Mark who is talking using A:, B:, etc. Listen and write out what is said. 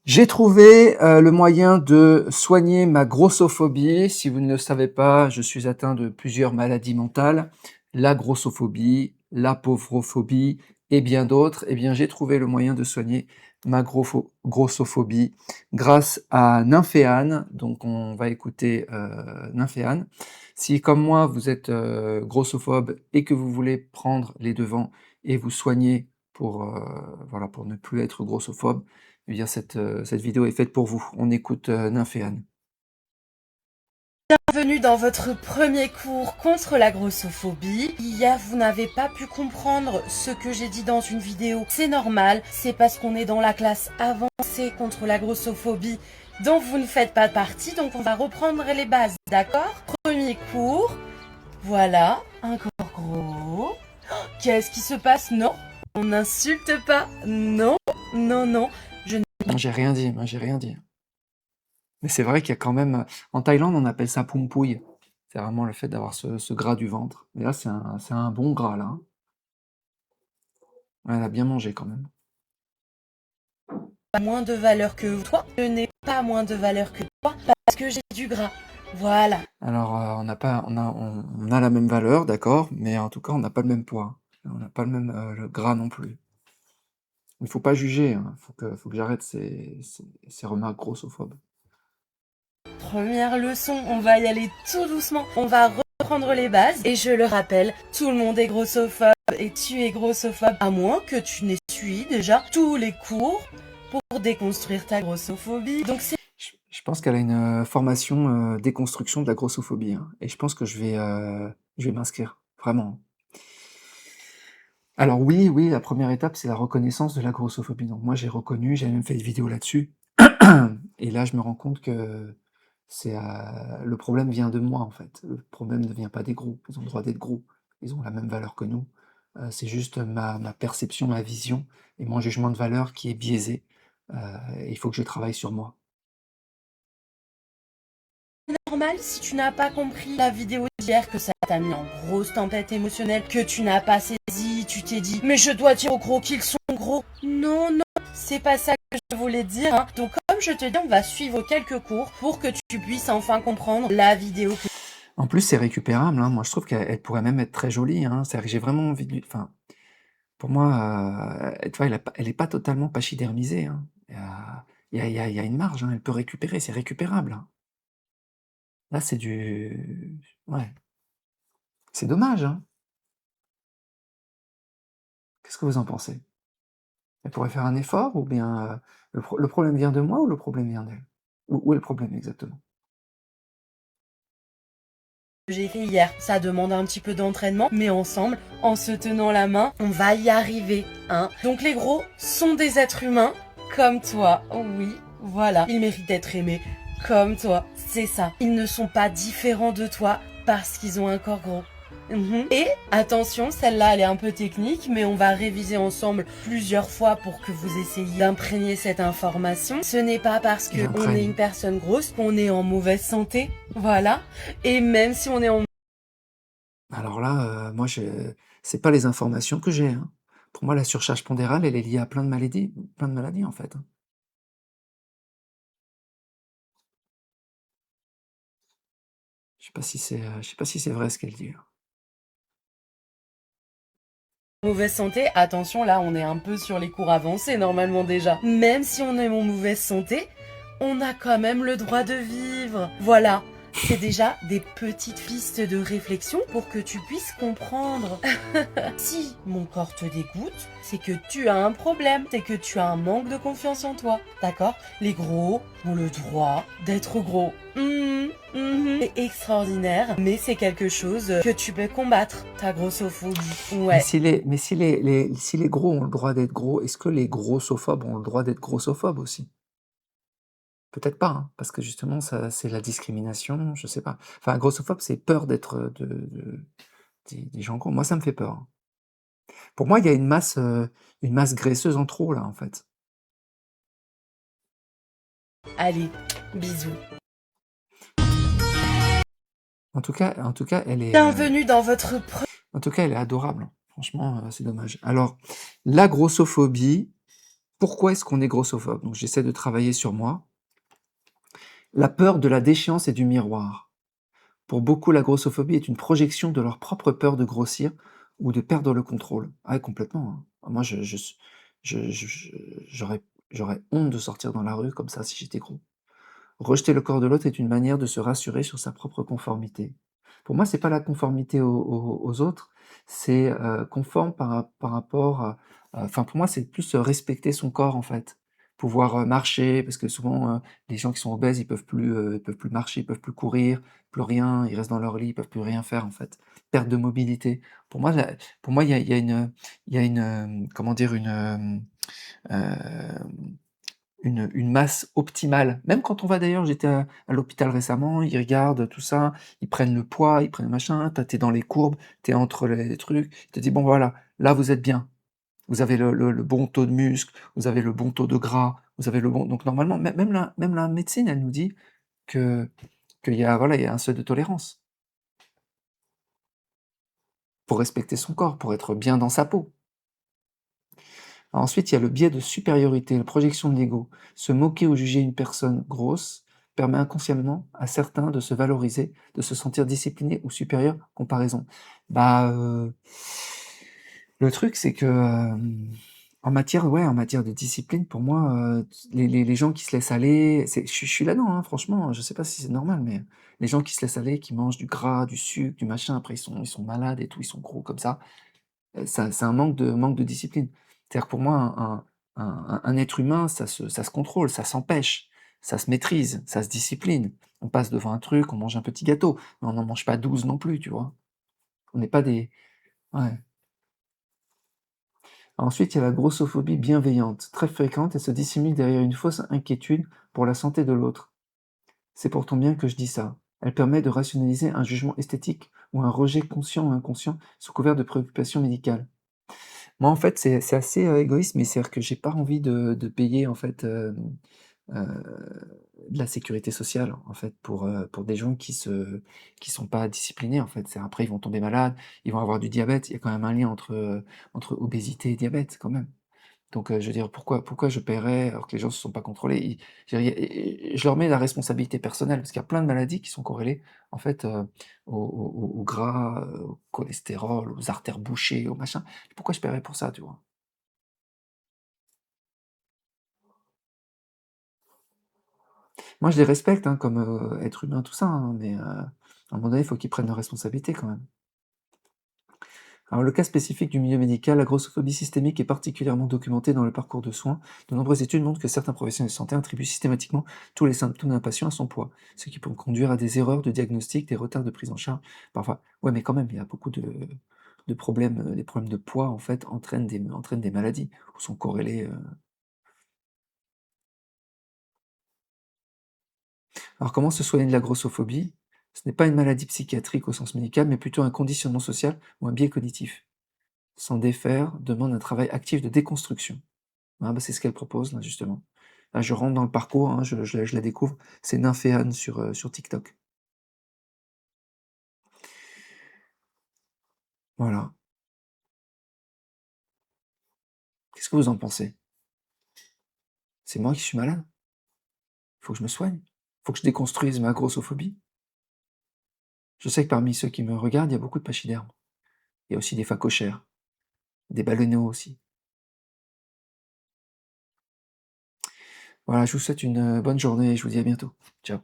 A: J'ai trouvé le moyen de soigner ma grossophobie. Si vous ne le savez pas, je suis atteint de plusieurs maladies mentales, la grossophobie, la pauvrophobie et bien d'autres. Eh bien, j'ai trouvé le moyen de soigner ma grossophobie grâce à Nymphéane. Donc, on va écouter Nymphéane. Si, comme moi, vous êtes grossophobe et que vous voulez prendre les devants et vous soigner pour, voilà, pour ne plus être grossophobe, eh bien cette vidéo est faite pour vous. On écoute Nymphéane.
B: Bienvenue dans votre premier cours contre la grossophobie. Hier, vous n'avez pas pu comprendre ce que j'ai dit dans une vidéo. C'est normal, c'est parce qu'on est dans la classe avancée contre la grossophobie dont vous ne faites pas partie. Donc on va reprendre les bases, d'accord? Premier cours, voilà, un corps gros. Qu'est-ce qui se passe? Non, on n'insulte pas. Non, non, non.
A: Non, j'ai rien dit, moi j'ai rien dit. Mais c'est vrai qu'il y a quand même, en Thaïlande on appelle ça pompouille. C'est vraiment le fait d'avoir ce gras du ventre. Mais là c'est un bon gras là, hein. Ouais, elle a bien mangé quand même.
B: Pas moins de valeur que toi, je n'ai pas moins de valeur que toi parce que j'ai du gras. Voilà.
A: Alors on n'a pas on a la même valeur, d'accord, mais en tout cas on n'a pas le même poids. On n'a pas le même le gras non plus. Il faut pas juger, hein. Faut que j'arrête ces remarques grossophobes.
B: Première leçon, on va y aller tout doucement. On va reprendre les bases. Et je le rappelle, tout le monde est grossophobe et tu es grossophobe. À moins que tu n'aies suivi déjà tous les cours pour déconstruire ta grossophobie. Donc c'est
A: Je pense qu'elle a une formation déconstruction de la grossophobie, hein, et je pense que je vais m'inscrire, vraiment. Alors oui, oui, la première étape, c'est la reconnaissance de la grossophobie. Donc moi, j'ai reconnu, j'ai même fait une vidéo là-dessus. Et là, je me rends compte que le problème vient de moi, en fait. Le problème ne vient pas des gros. Ils ont le droit d'être gros. Ils ont la même valeur que nous. C'est juste ma perception, ma vision et mon jugement de valeur qui est biaisé. Et il faut que je travaille sur moi.
B: normal si tu n'as pas compris la vidéo d'hier, que ça t'a mis en grosse tempête émotionnelle, que tu n'as pas saisi, tu t'es dit mais je dois dire aux gros qu'ils sont gros. Non, non, c'est pas ça que je voulais dire, hein. Donc comme je te dis, on va suivre quelques cours pour que tu puisses enfin comprendre la vidéo que...
A: En plus, c'est récupérable, hein. Moi, je trouve qu'elle pourrait même être très jolie, hein. C'est-à-dire que j'ai vraiment envie de... Enfin, pour moi, tu vois, elle est pas totalement pachydermisée, hein. Il y a une marge, hein. Elle peut récupérer, c'est récupérable, hein. Là, c'est du... Ouais. C'est dommage, hein. Qu'est-ce que vous en pensez? Elle pourrait faire un effort ou bien le problème vient de moi ou le problème vient d'elle? Où est le problème exactement?
B: j'ai fait hier. Ça demande un petit peu d'entraînement, mais ensemble, en se tenant la main, on va y arriver, hein. Donc les gros sont des êtres humains comme toi. Oui, voilà. Ils méritent d'être aimés comme toi. C'est ça. Ils ne sont pas différents de toi parce qu'ils ont un corps gros. Et attention, celle-là elle est un peu technique, mais on va réviser ensemble plusieurs fois pour que vous essayiez d'imprégner cette information. Ce n'est pas parce qu'on est
A: J'imprègne.
B: une personne grosse qu'on est en mauvaise santé, voilà. Et même si on est en...
A: Alors là, moi, c'est pas les informations que j'ai, hein. Pour moi, la surcharge pondérale, elle est liée à plein de maladies, en fait, hein. Je sais pas si c'est vrai ce qu'elle dit, là.
B: mauvaise santé, attention, là on est un peu sur les cours avancés normalement déjà. Même si on est en mauvaise santé, on a quand même le droit de vivre. Voilà. C'est déjà des petites pistes de réflexion pour que tu puisses comprendre. Si mon corps te dégoûte, c'est que tu as un problème, c'est que tu as un manque de confiance en toi, d'accord? Les gros ont le droit d'être gros. C'est extraordinaire, mais c'est quelque chose que tu peux combattre, ta grossophobie.
A: Mais
B: Ouais.
A: si les gros ont le droit d'être gros, est-ce que les grossophobes ont le droit d'être grossophobes aussi? Peut-être pas, hein, parce que justement ça c'est la discrimination, je sais pas. Enfin, grossophobe, c'est peur d'être, des gens gros. Moi, ça me fait peur, hein. Pour moi, il y a une masse graisseuse en trop là, en fait.
B: Allez, bisous.
A: En tout cas,
B: Bienvenue dans votre
A: elle est adorable, hein. Franchement, c'est dommage. Alors, la grossophobie, Pourquoi est-ce qu'on est grossophobe? Donc j'essaie de travailler sur moi. La peur de la déchéance et du miroir. Pour beaucoup, la grossophobie est une projection de leur propre peur de grossir ou de perdre le contrôle. Ah ouais, complètement, hein. Moi, je j'aurais honte de sortir dans la rue comme ça si j'étais gros. Rejeter le corps de l'autre est une manière de se rassurer sur sa propre conformité. Pour moi, c'est pas la conformité aux autres, c'est, conforme par rapport enfin, pour moi, c'est plus, respecter son corps, en fait. Pouvoir, marcher parce que souvent, les gens qui sont obèses, ils peuvent plus marcher, ils peuvent plus courir, plus rien, ils restent dans leur lit, ils peuvent plus rien faire, en fait. Perte de mobilité. Pour moi, il y a il y a une, comment dire? Une masse optimale. Même quand on va d'ailleurs j'étais à l'hôpital récemment, ils regardent tout ça, ils prennent le poids, ils prennent le machin, tu es dans les courbes, tu es entre les trucs, ils te disent: «Bon voilà, là vous êtes bien. Vous avez le bon taux de muscle, vous avez le bon taux de gras, vous avez le bon» donc normalement même la médecine, elle nous dit que qu'il y a voilà, il y a un seuil de tolérance pour respecter son corps, pour être bien dans sa peau. Ensuite, il y a le biais de supériorité, la projection de l'ego. Se moquer ou juger une personne grosse permet inconsciemment à certains de se valoriser, de se sentir disciplinés ou supérieurs, comparaison. Bah, le truc c'est que, en matière de discipline pour moi, les gens qui se laissent aller, je suis là-dedans, hein, franchement, je sais pas si c'est normal, mais les gens qui se laissent aller, qui mangent du gras, du sucre, du machin, après ils sont malades et tout, ils sont gros comme ça. Ça c'est un manque de discipline. C'est-à-dire que pour moi, un être humain, ça se contrôle, ça s'empêche, ça se maîtrise, ça se discipline. On passe devant un truc, on mange un petit gâteau, mais on n'en mange pas 12 non plus, tu vois? On n'est pas des ouais. Ensuite, il y a la grossophobie bienveillante, très fréquente et se dissimule derrière une fausse inquiétude pour la santé de l'autre. «C'est pour ton bien que je dis ça». Elle permet de rationaliser un jugement esthétique ou un rejet conscient ou inconscient sous couvert de préoccupations médicales. Moi, en fait, c'est assez, égoïste, mais c'est-à-dire que j'ai pas envie de payer, en fait, de la sécurité sociale, en fait, pour des gens qui sont pas disciplinés, en fait. C'est après, ils vont tomber malades, ils vont avoir du diabète. Il y a quand même un lien entre obésité et diabète, quand même. Donc, je veux dire, pourquoi je paierais alors que les gens se sont pas contrôlés? Je veux dire, je leur mets la responsabilité personnelle, parce qu'il y a plein de maladies qui sont corrélées, en fait, au gras, au cholestérol, aux artères bouchées, au machin. Pourquoi je paierais pour ça, tu vois? Moi, je les respecte, hein, comme, êtres humains, tout ça, hein, mais, à un moment donné, il faut qu'ils prennent leurs responsabilités quand même. Alors, le cas spécifique du milieu médical, la grossophobie systémique est particulièrement documentée dans le parcours de soins. De nombreuses études montrent que certains professionnels de santé attribuent systématiquement tous les symptômes d'un patient à son poids, ce qui peut conduire à des erreurs de diagnostic, des retards de prise en charge. Parfois, ouais, mais quand même, il y a beaucoup de problèmes, les problèmes de poids, en fait, entraînent des maladies ou sont corrélés. Alors, comment se soigner de la grossophobie? Ce n'est pas une maladie psychiatrique au sens médical, mais plutôt un conditionnement social ou un biais cognitif. S'en défaire demande un travail actif de déconstruction. Ah bah, c'est ce qu'elle propose là, justement. Là, je rentre dans le parcours, hein, je la découvre, c'est Nymphéane sur TikTok. Voilà. Qu'est-ce que vous en pensez? C'est moi qui suis malade? Faut que je me soigne? Faut que je déconstruise ma grossophobie? Je sais que parmi ceux qui me regardent, il y a beaucoup de pachydermes. Il y a aussi des phacochères, des baleineaux aussi. Voilà, je vous souhaite une, bonne journée et je vous dis à bientôt. Ciao.